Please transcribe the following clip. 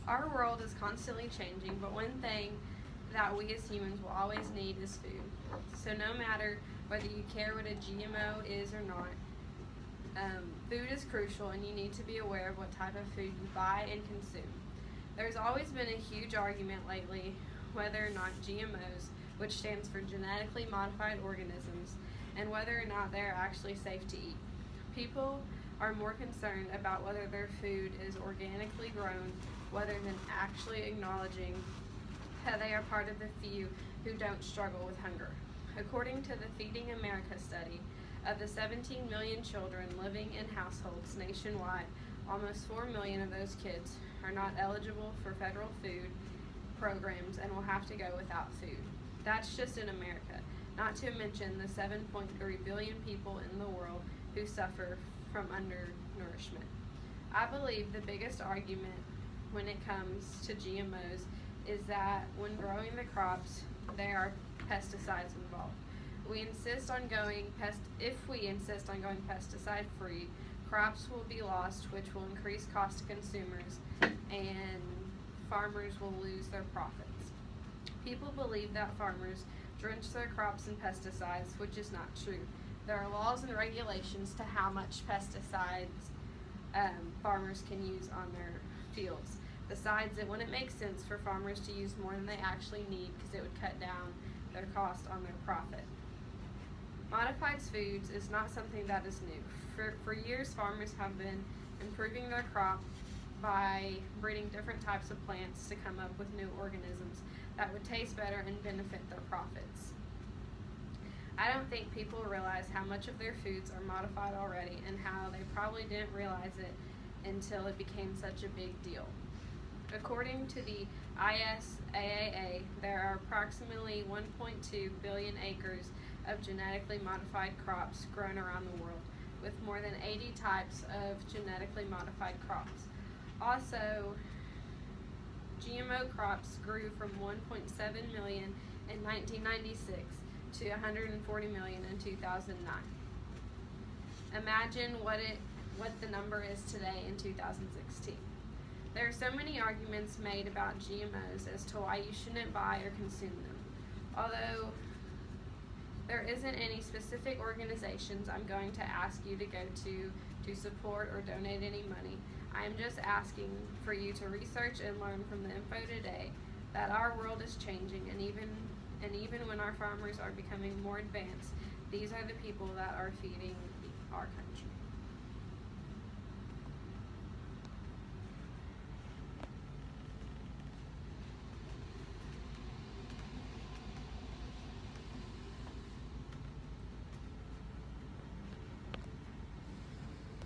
Our world is constantly changing, but one thing that we as humans will always need is food. So no matter whether you care what a GMO is or not, food is crucial and you need to be aware of what type of food you buy and consume. There's always been a huge argument lately whether or not GMOs, which stands for genetically modified organisms, and whether or not they're actually safe to eat. People are more concerned about whether their food is organically grown rather than actually acknowledging that they are part of the few who don't struggle with hunger. According to the Feeding America study, of the 17 million children living in households nationwide, almost 4 million of those kids are not eligible for federal food programs and will have to go without food. That's just in America, not to mention the 7.3 billion people in the world who suffer from undernourishment. I believe the biggest argument when it comes to GMOs is that when growing the crops, there are pesticides involved. If we insist on going pesticide free, crops will be lost, which will increase cost to consumers, and farmers will lose their profits. People believe that farmers drench their crops in pesticides, which is not true. There are laws and regulations to how much pesticides farmers can use on their fields. Besides, it wouldn't make sense for farmers to use more than they actually need because it would cut down their cost on their profit. Modified foods is not something that is new. For years, farmers have been improving their crop by breeding different types of plants to come up with new organisms that would taste better and benefit their profits. I don't think people realize how much of their foods are modified already and how they probably didn't realize it until it became such a big deal. According to the ISAA, there are approximately 1.2 billion acres of genetically modified crops grown around the world, with more than 80 types of genetically modified crops. Also, GMO crops grew from 1.7 million in 1996 to 140 million in 2009. Imagine what the number is today in 2016. There are so many arguments made about GMOs as to why you shouldn't buy or consume them. Although there isn't any specific organizations I'm going to ask you to go to support or donate any money, I am just asking for you to research and learn from the info today that our world is changing, and even when our farmers are becoming more advanced, these are the people that are feeding our country.